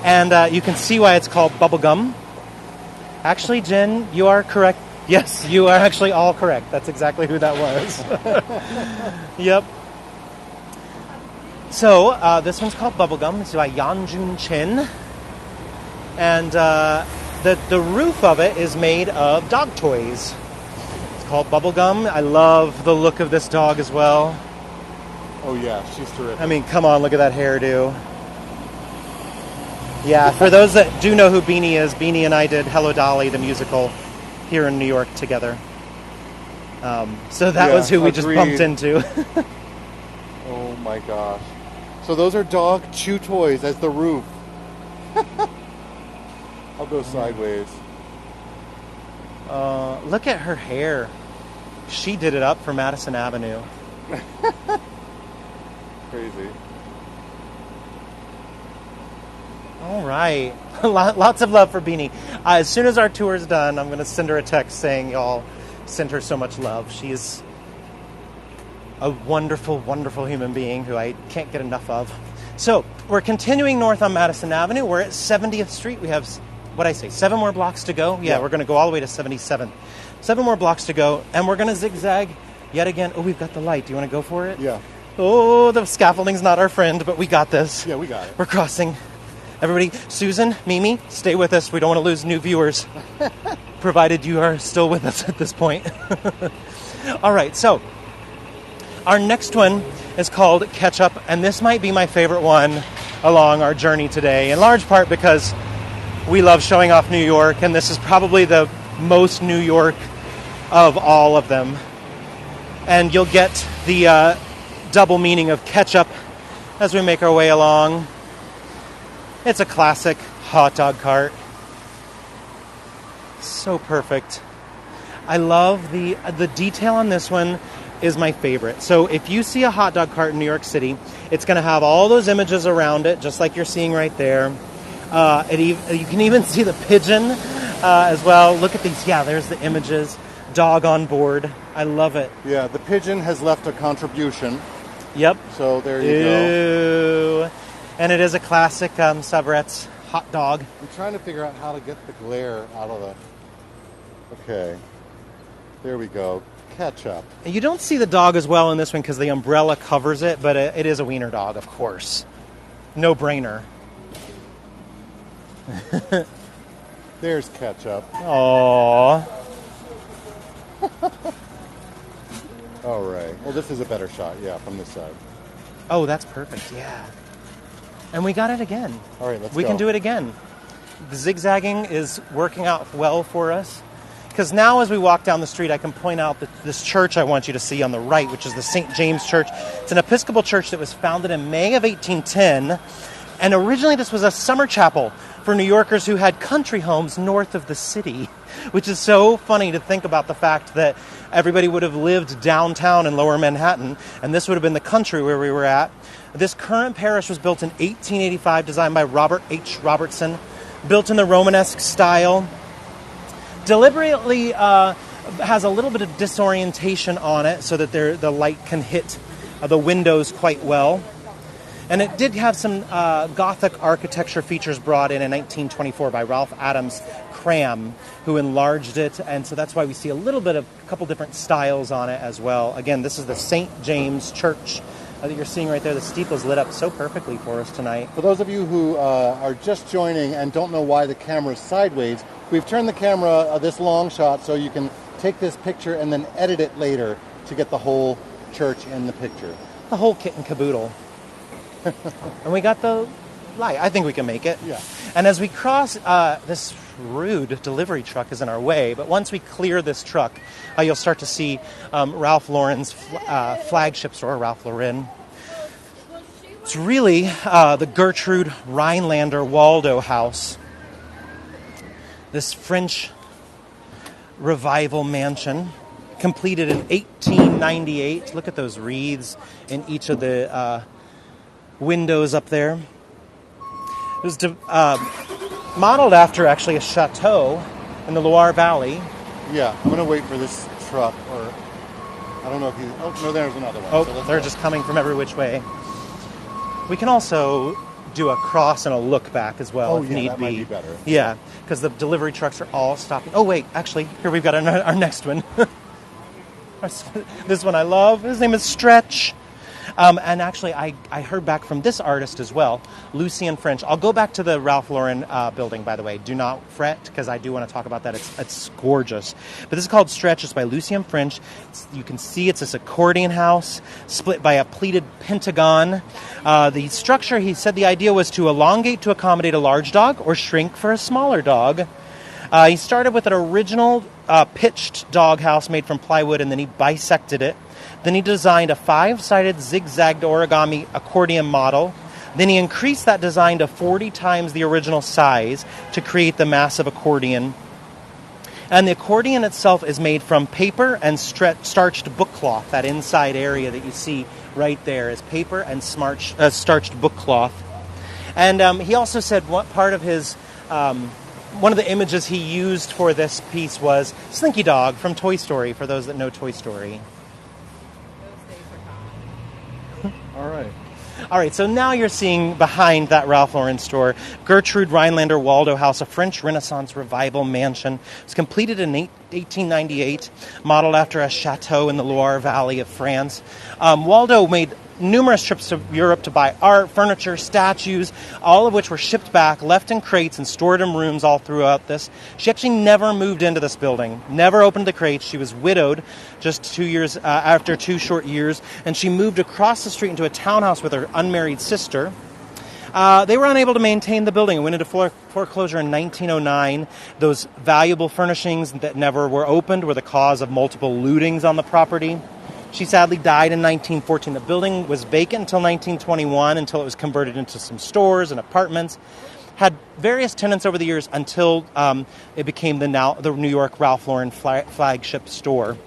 And you can see why it's called Bubblegum. Actually, Jen, you are correct. Yes, you are actually all correct. That's exactly who that was. Yep. So, this one's called Bubblegum. It's by Yeonjun Chen. And the roof of it is made of dog toys. It's called Bubblegum. I love the look of this dog as well. Oh, yeah, she's terrific. I mean, come on, look at that hairdo. Yeah, for those that do know who Beanie is, Beanie and I did Hello Dolly, the musical, here in New York together. So that was who we just bumped into. Oh my gosh. So those are dog chew toys as the roof. I'll go sideways. Look at her hair. She did it up for Madison Avenue. Crazy. All right. Lots of love for Beanie. As soon as our tour is done, I'm going to send her a text saying y'all sent her so much love. She's a wonderful, wonderful human being who I can't get enough of. So we're continuing north on Madison Avenue. We're at 70th Street. We have, 7 more blocks to go? Yeah, we're going to go all the way to 77th. 7 more blocks to go, and we're going to zigzag yet again. Oh, we've got the light. Do you want to go for it? Yeah. Oh, the scaffolding's not our friend, but we got this. Yeah, we got it. We're crossing. Everybody, Susan, Mimi, stay with us. We don't want to lose new viewers, provided you are still with us at this point. All right, so our next one is called Ketchup, and this might be my favorite one along our journey today, in large part because we love showing off New York, and this is probably the most New York of all of them. And you'll get the double meaning of ketchup as we make our way along. It's a classic hot dog cart. So perfect. I love the detail on this one is my favorite. So if you see a hot dog cart in New York City, it's going to have all those images around it, just like you're seeing right there. You can even see the pigeon as well. Look at these. Yeah, there's the images. Dog on board. I love it. Yeah, the pigeon has left a contribution. Yep. So there you go. And it is a classic Sabret's hot dog. I'm trying to figure out how to get the glare out of the... Okay. There we go. Ketchup. You don't see the dog as well in this one because the umbrella covers it, but it is a wiener dog, of course. No brainer. There's ketchup. Aww. All right. Well, this is a better shot, yeah, from this side. Oh, that's perfect, yeah. And we got it again. All right, let's go. We can do it again. The zigzagging is working out well for us. because now as we walk down the street, I can point out this church I want you to see on the right, which is the St. James Church. It's an Episcopal church that was founded in May of 1810, and originally this was a summer chapel for New Yorkers who had country homes north of the city, which is so funny to think about the fact that everybody would have lived downtown in Lower Manhattan, and this would have been the country where we were at. This current parish was built in 1885, designed by Robert H. Robertson, built in the Romanesque style. Deliberately has a little bit of disorientation on it so that the light can hit the windows quite well. And it did have some Gothic architecture features brought in 1924 by Ralph Adams Cram, who enlarged it. And so that's why we see a couple different styles on it as well. Again, this is the St. James Church that you're seeing right there. The steeple's lit up so perfectly for us tonight. For those of you who are just joining and don't know why the camera's sideways, we've turned the camera this long shot so you can take this picture and then edit it later to get the whole church in the picture. The whole kit and caboodle. And we got the light. I think we can make it. Yeah. And as we cross, this rude delivery truck is in our way, but once we clear this truck, you'll start to see Ralph Lauren's flagship store, Ralph Lauren. It's really the Gertrude Rhinelander Waldo house. This French revival mansion, completed in 1898. Look at those wreaths in each of the windows up there. It was modeled after, actually, a chateau in the Loire Valley. Yeah, I'm going to wait for this truck, or I don't know if oh, no, there's another one. Oh, so they're just coming from every which way. We can also do a cross and a look back as well, if need that be. might be better. Yeah, because the delivery trucks are all stopping. Oh, wait, actually, here we've got our next one. This one I love. His name is Stretch. And actually, I heard back from this artist as well, Lucien French. I'll go back to the Ralph Lauren building, by the way. Do not fret, because I do want to talk about that. It's gorgeous. But this is called Stretch. It's by Lucien French. You can see it's this accordion house split by a pleated pentagon. The structure, he said the idea was to elongate to accommodate a large dog or shrink for a smaller dog. He started with an original pitched doghouse made from plywood, and then he bisected it. Then he designed a 5-sided zigzagged origami accordion model. Then he increased that design to 40 times the original size to create the massive accordion. And the accordion itself is made from paper and starched book cloth. That inside area that you see right there is paper and starched book cloth. And he also said what part of his... one of the images he used for this piece was Slinky Dog from Toy Story, for those that know Toy Story. All right, so now you're seeing behind that Ralph Lauren store, Gertrude Rhinelander Waldo House, a French Renaissance revival mansion. It was completed in 1898, modeled after a chateau in the Loire Valley of France. Waldo made numerous trips to Europe to buy art, furniture, statues, all of which were shipped back, left in crates, and stored in rooms all throughout this. She actually never moved into this building, never opened the crates. She was widowed just 2 years after 2 short years, and she moved across the street into a townhouse with her unmarried sister. They were unable to maintain the building and went into foreclosure in 1909. Those valuable furnishings that never were opened were the cause of multiple lootings on the property. She sadly died in 1914. The building was vacant until 1921, until it was converted into some stores and apartments. Had various tenants over the years until it became the New York Ralph Lauren flagship store.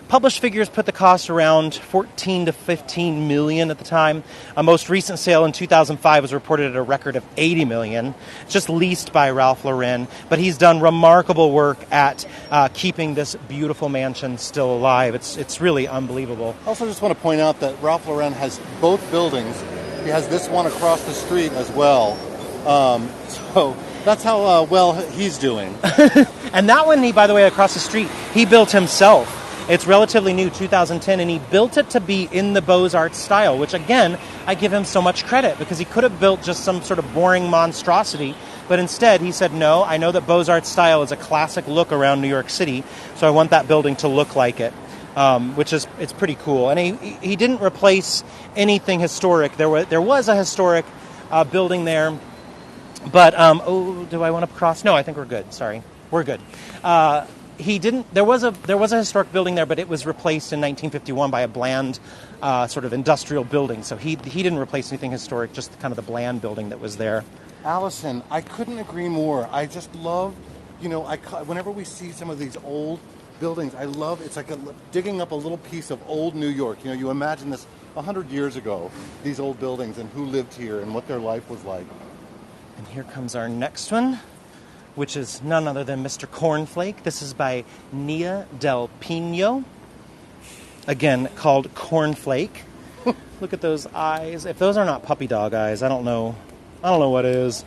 Published figures put the cost around $14 to $15 million at the time. A most recent sale in 2005 was reported at a record of $80 million. It's just leased by Ralph Lauren, but he's done remarkable work at keeping this beautiful mansion still alive. It's really unbelievable. I also just want to point out that Ralph Lauren has both buildings. He has this one across the street as well. So that's how well he's doing. And that one, by the way, across the street, he built himself. It's relatively new, 2010, and he built it to be in the Beaux-Arts style, which, again, I give him so much credit, because he could have built just some sort of boring monstrosity, but instead he said, no, I know that Beaux-Arts style is a classic look around New York City, so I want that building to look like it, it's pretty cool. And he didn't replace anything historic. There was a historic building there, but, do I want to cross? No, I think we're good, sorry. we're good. He didn't. There was a historic building there, but it was replaced in 1951 by a bland sort of industrial building. So he didn't replace anything historic, just kind of the bland building that was there. Allison, I couldn't agree more. I just love, whenever we see some of these old buildings, I love, it's like digging up a little piece of old New York. You imagine this 100 years ago, these old buildings and who lived here and what their life was like. And here comes our next one, which is none other than Mr. Cornflake. This is by Nia Del Pino. Again, called Cornflake. Look at those eyes. If those are not puppy dog eyes, I don't know what is.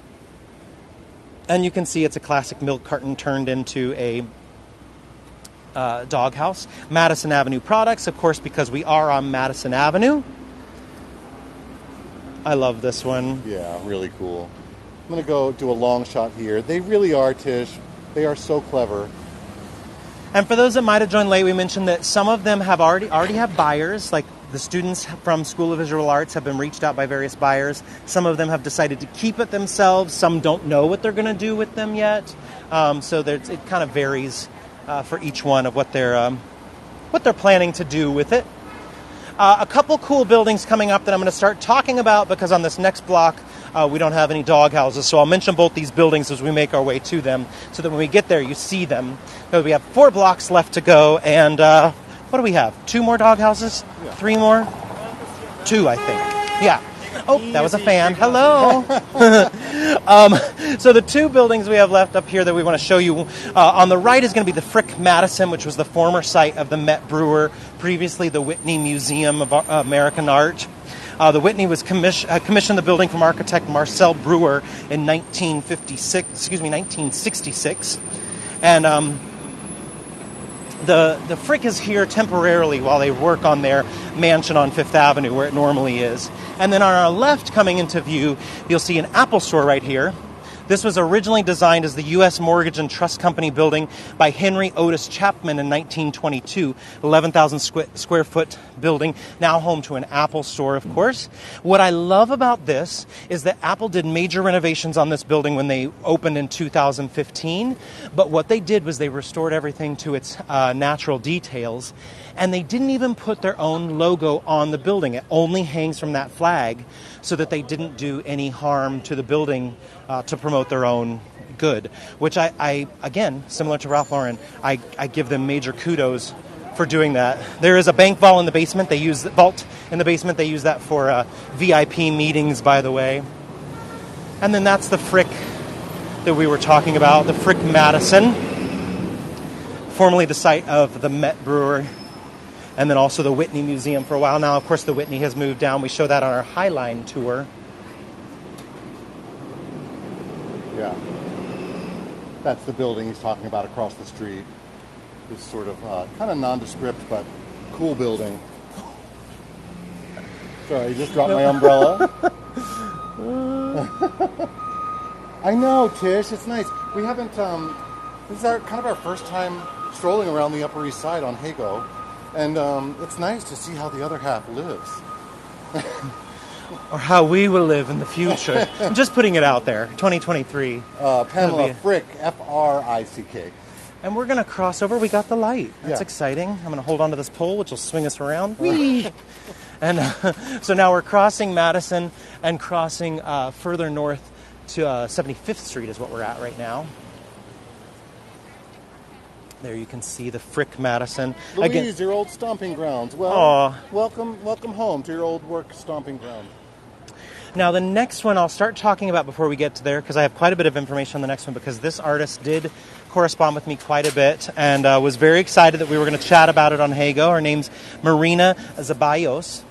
And you can see it's a classic milk carton turned into a doghouse. Madison Avenue products, of course, because we are on Madison Avenue. I love this one. Yeah, really cool. I'm going to go do a long shot here. They really are, Tish. They are so clever. And for those that might have joined late, we mentioned that some of them have already have buyers. Like the students from School of Visual Arts have been reached out by various buyers. Some of them have decided to keep it themselves. Some don't know what they're going to do with them yet. So it kind of varies for each one of what they're planning to do with it. A couple cool buildings coming up that I'm going to start talking about because on this next block we don't have any dog houses. So I'll mention both these buildings as we make our way to them so that when we get there you see them. We have 4 blocks left to go and what do we have? 2 more dog houses? Yeah. 3 more? 2, I think. Yeah. Oh, that was a fan. Hello. So the 2 buildings we have left up here that we want to show you, on the right is going to be the Frick Madison, which was the former site of the Met Brewer, previously the Whitney Museum of American Art. The Whitney was commissioned the building from architect Marcel Brewer in 1966. And the Frick is here temporarily while they work on their mansion on Fifth Avenue where it normally is. And then on our left coming into view, you'll see an Apple store right here. This was originally designed as the U.S. Mortgage and Trust Company building by Henry Otis Chapman in 1922, 11,000 square foot building, now home to an Apple store, of course. What I love about this is that Apple did major renovations on this building when they opened in 2015, but what they did was they restored everything to its natural details, and they didn't even put their own logo on the building. It only hangs from that flag so that they didn't do any harm to the building to promote their own good, which I again, similar to Ralph Lauren, I give them major kudos for doing that. There is a bank vault in the basement. They use that for VIP meetings, by the way. And then that's the Frick that we were talking about, the Frick Madison, formerly the site of the Met Brewer, and then also the Whitney Museum for a while now. Of course, the Whitney has moved down. We show that on our Highline tour. Yeah. That's the building he's talking about across the street. This sort of kind of nondescript but cool building. Sorry, you just dropped my umbrella. I know, Tish. It's nice. We haven't. This is kind of our first time strolling around the Upper East Side on Hago, and it's nice to see how the other half lives. Or how we will live in the future. I'm just putting it out there. 2023. Pamela Frick, F-R-I-C-K. And we're going to cross over. We got the light. That's exciting. I'm going to hold on to this pole, which will swing us around. Whee! And so now we're crossing Madison and crossing further north to 75th Street is what we're at right now. There you can see the Frick Madison. Louise, again, your old stomping grounds. Well, welcome home to your old work stomping ground. Now the next one I'll start talking about before we get to there because I have quite a bit of information on the next one because this artist did correspond with me quite a bit and was very excited that we were going to chat about it on Hago. Her name's Marina Zabayos.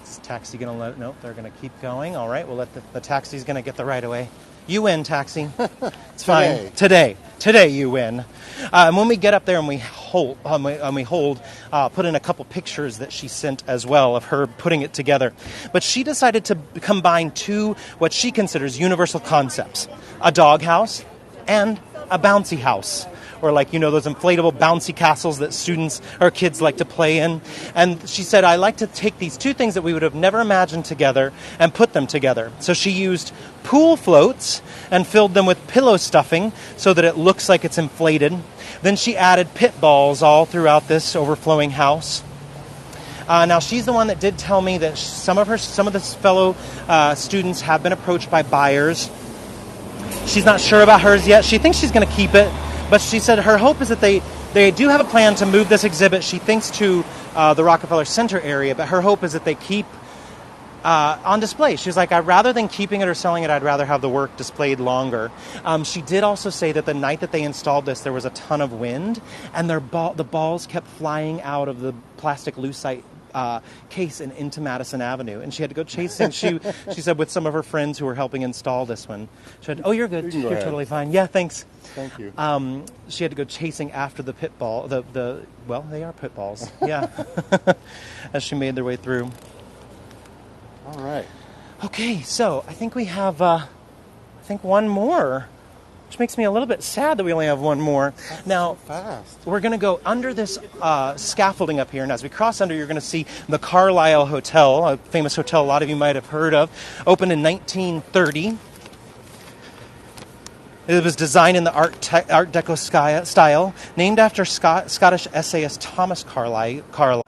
Is the taxi going to let it? Nope, they're going to keep going. All right, we'll let the taxi's going to get the right of way. You win, taxi. It's fine. Today you win. And when we get up there and we put in a couple pictures that she sent as well of her putting it together. But she decided to combine 2 what she considers universal concepts: a dog house and a bouncy house, or like, those inflatable bouncy castles that students or kids like to play in. And she said, I like to take these two things that we would have never imagined together and put them together. So she used pool floats and filled them with pillow stuffing so that it looks like it's inflated. Then she added pit balls all throughout this overflowing house. Now, she's the one that did tell me that some of the fellow students have been approached by buyers. She's not sure about hers yet. She thinks she's going to keep it, but she said her hope is that they do have a plan to move this exhibit, she thinks, to the Rockefeller Center area, but her hope is that they keep on display. She's like, rather than keeping it or selling it, I'd rather have the work displayed longer. She did also say that the night that they installed this, there was a ton of wind, and the balls kept flying out of the plastic lucite case and into Madison Avenue, and she had to go chasing. She said with some of her friends who were helping install this one. She said, "Oh, you're good. You're totally fine. Yeah, thanks." Thank you. She had to go chasing after the pit ball. Well, they are pit balls. Yeah, as she made their way through. All right. Okay, so I think we have one more. Which makes me a little bit sad that we only have one more. That's now, so fast. We're going to go under this scaffolding up here, and as we cross under, you're going to see the Carlisle Hotel, a famous hotel a lot of you might have heard of, opened in 1930. It was designed in the Art Deco style, named after Scottish essayist Thomas Carlyle.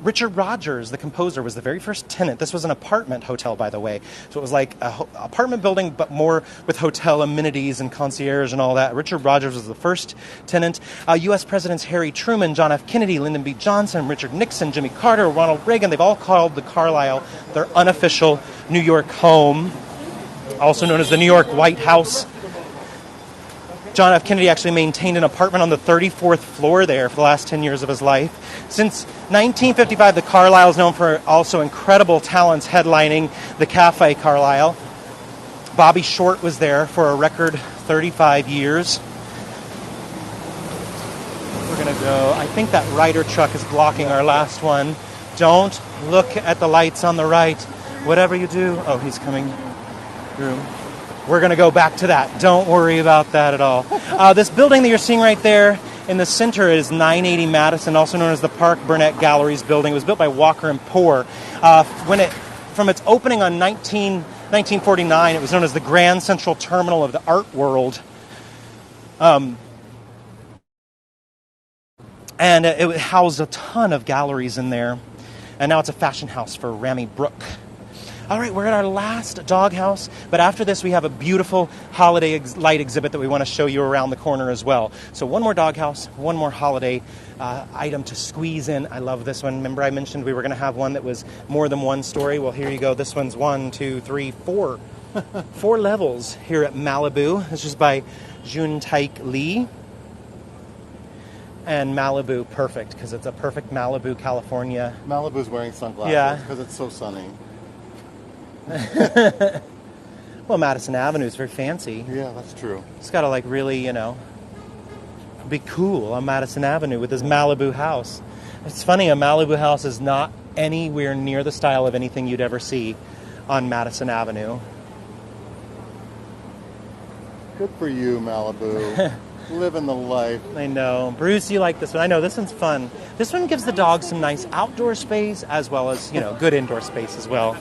Richard Rogers, the composer, was the very first tenant. This was an apartment hotel, by the way. So it was like an apartment building, but more with hotel amenities and concierge and all that. Richard Rogers was the first tenant. U.S. Presidents Harry Truman, John F. Kennedy, Lyndon B. Johnson, Richard Nixon, Jimmy Carter, Ronald Reagan, they've all called the Carlisle their unofficial New York home, also known as the New York White House. John F. Kennedy actually maintained an apartment on the 34th floor there for the last 10 years of his life. Since 1955, the Carlisle is known for also incredible talents headlining the Cafe Carlisle. Bobby Short was there for a record 35 years. We're going to go, I think that Ryder truck is blocking our last one. Don't look at the lights on the right. Whatever you do, oh, he's coming through. We're going to go back to that. Don't worry about that at all. This building that you're seeing right there in the center is 980 Madison, also known as the Park Burnett Galleries building. It was built by Walker and Poor. From its opening on 1949, it was known as the Grand Central Terminal of the art world. And it housed a ton of galleries in there. And now it's a fashion house for Rami Brooke. All right, we're at our last doghouse, but after this we have a beautiful holiday light exhibit that we want to show you around the corner as well. So one more doghouse, one more holiday item to squeeze in. I love this one. Remember I mentioned we were going to have one that was more than one story? Well, here you go. This one's 1, 2, 3, 4. 4 levels here at Malibu. This is by Jun Taik Lee. And Malibu, perfect, because it's a perfect Malibu, California. Malibu's wearing sunglasses because it's so sunny. Well, Madison Avenue is very fancy. Yeah, that's true. It's got to really, be cool on Madison Avenue with this Malibu house. It's funny, a Malibu house is not anywhere near the style of anything you'd ever see on Madison Avenue. Good for you, Malibu. Living the life. I know. Bruce, you like this one. I know, this one's fun. This one gives the dog some nice outdoor space as well as, good indoor space as well.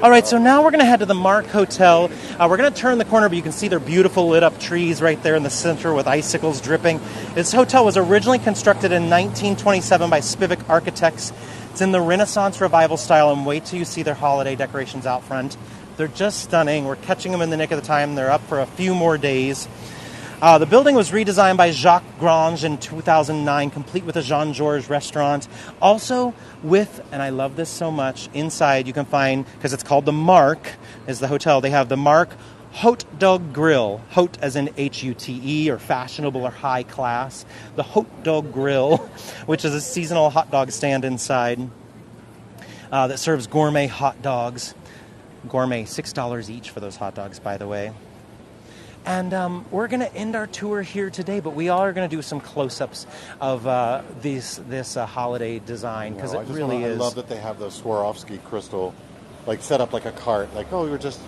All right, so now we're going to head to the Mark Hotel. We're going to turn the corner, but you can see their beautiful lit up trees right there in the center with icicles dripping. This hotel was originally constructed in 1927 by Spivak Architects. It's in the Renaissance Revival style, and wait till you see their holiday decorations out front. They're just stunning. We're catching them in the nick of the time. They're up for a few more days. The building was redesigned by Jacques Grange in 2009, complete with a Jean-Georges restaurant. Also with, and I love this so much, inside you can find, because it's called the Mark, is the hotel, they have the Mark Haute Dog Grill. Haute as in H-U-T-E, or fashionable or high class. The Haute Dog Grill, which is a seasonal hot dog stand inside that serves gourmet hot dogs. Gourmet, $6 each for those hot dogs, by the way. And we're going to end our tour here today, but we are going to do some close-ups of this holiday design, because it really is. I love that they have those Swarovski crystal, set up like a cart. We were just,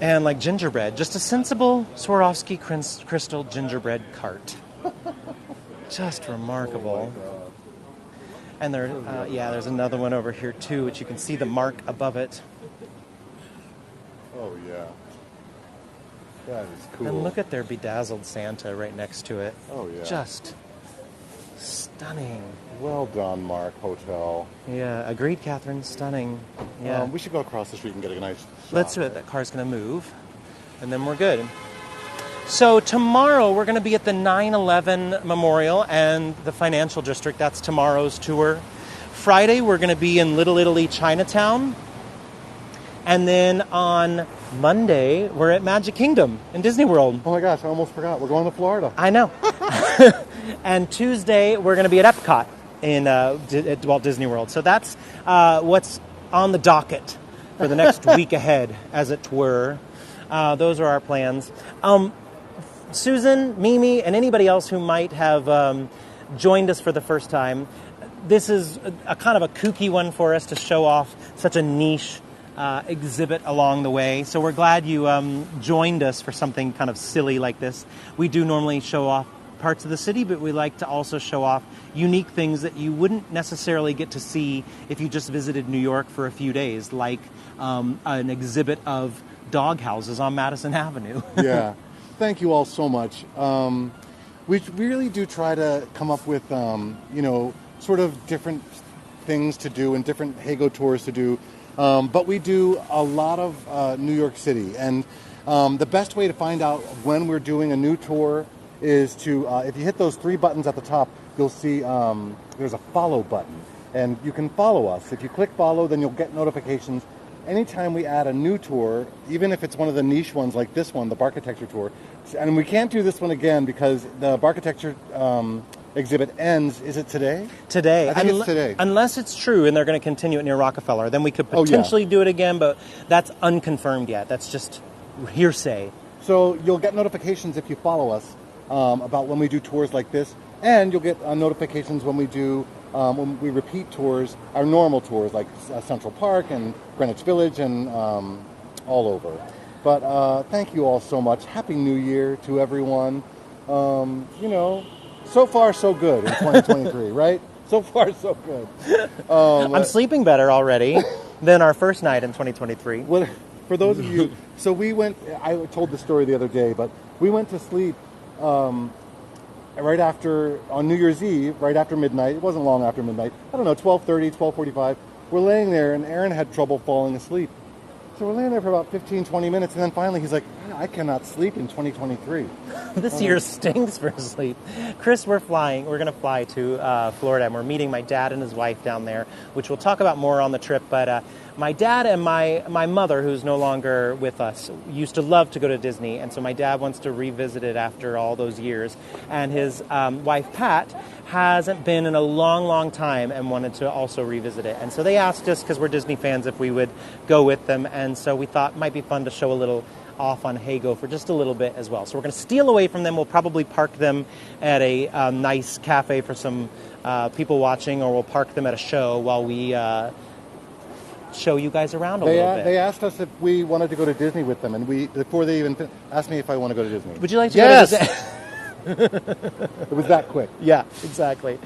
And like gingerbread, just a sensible Swarovski crystal gingerbread cart. Just remarkable. Oh my God. And there's another one over here too, which you can see the mark above it. Oh yeah. That is cool. And look at their bedazzled Santa right next to it. Oh yeah. Just stunning. Well done, Mark Hotel. Yeah, agreed, Catherine. Stunning. Yeah. We should go across the street and get a nice shot. Let's do it. That car's going to move, and then we're good. So tomorrow we're going to be at the 9/11 Memorial and the Financial District. That's tomorrow's tour. Friday we're going to be in Little Italy, Chinatown. And then on Monday we're at Magic Kingdom in Disney World. Oh my gosh, I almost forgot. We're going to Florida. I know. And Tuesday we're going to be at Epcot at Walt Disney World. So that's what's on the docket for the next week ahead, as it were. Those are our plans. Susan, Mimi, and anybody else who might have joined us for the first time, this is a kind of a kooky one for us to show off such a niche exhibit along the way. So we're glad you joined us for something kind of silly like this. We do normally show off parts of the city, but we like to also show off unique things that you wouldn't necessarily get to see if you just visited New York for a few days, like an exhibit of Doghouses on Madison Avenue. Yeah. Thank you all so much. We really do try to come up with, sort of different things to do and different Hago tours to do. But we do a lot of New York City. And the best way to find out when we're doing a new tour is to, if you hit those 3 buttons at the top, you'll see there's a follow button. And you can follow us. If you click follow, then you'll get notifications anytime we add a new tour, even if it's one of the niche ones like this one, the Barkitecture tour. And we can't do this one again because the Barkitecture exhibit ends, is it today? Today. I think it's today. Unless it's true and they're going to continue it near Rockefeller, then we could potentially do it again, but that's unconfirmed yet. That's just hearsay. So you'll get notifications if you follow us about when we do tours like this, and you'll get notifications when we do when we repeat tours, our normal tours like Central Park and Greenwich Village and all over. But thank you all so much. Happy New Year to everyone. So far so good in 2023, right? So far so good. I'm sleeping better already than our first night in 2023. Well, for those of you, so we went, I told the story the other day, but we went to sleep right after, on New Year's Eve, right after midnight. It wasn't long after midnight. I don't know, 12:30, 12:45. We're laying there, and Aaron had trouble falling asleep. So we're laying there for about 15, 20 minutes, and then finally he's like, I cannot sleep in 2023. This year stinks for sleep. Chris, we're flying. We're going to fly to Florida, and we're meeting my dad and his wife down there, which we'll talk about more on the trip. But my dad and my mother, who's no longer with us, used to love to go to Disney, and so my dad wants to revisit it after all those years. And his wife, Pat, hasn't been in a long, long time and wanted to also revisit it. And so they asked us, because we're Disney fans, if we would go with them. And so we thought it might be fun to show a little off on Hago for just a little bit as well. So we're going to steal away from them. We'll probably park them at a nice cafe for some people watching, or we'll park them at a show while we show you guys around a little bit. They asked us if we wanted to go to Disney with them, and before they even asked me if I want to go to Disney. Would you like to go to Disney? It was that quick. Yeah, exactly.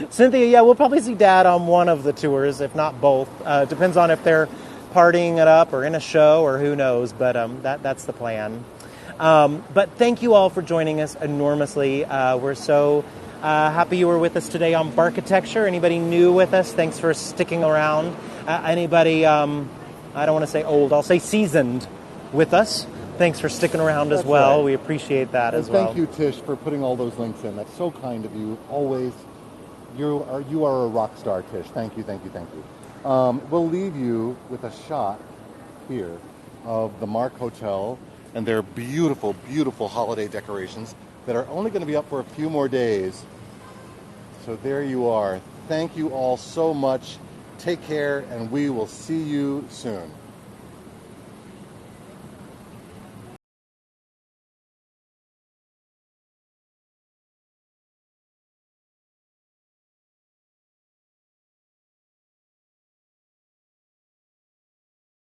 Cynthia, yeah, we'll probably see Dad on one of the tours, if not both. Depends on if they're partying it up or in a show or who knows, but that's the plan. But thank you all for joining us enormously. We're so happy you were with us today on Barkitecture. Anybody new with us, thanks for sticking around. Anybody, I don't want to say old, I'll say seasoned with us, thanks for sticking around as well. Right. We appreciate that as well. Thank you, Tish, for putting all those links in. That's so kind of you. Always, you are a rock star, Tish. Thank you, thank you, thank you. We'll leave you with a shot here of the Mark Hotel and their beautiful, beautiful holiday decorations that are only going to be up for a few more days. So there you are. Thank you all so much. Take care, and we will see you soon.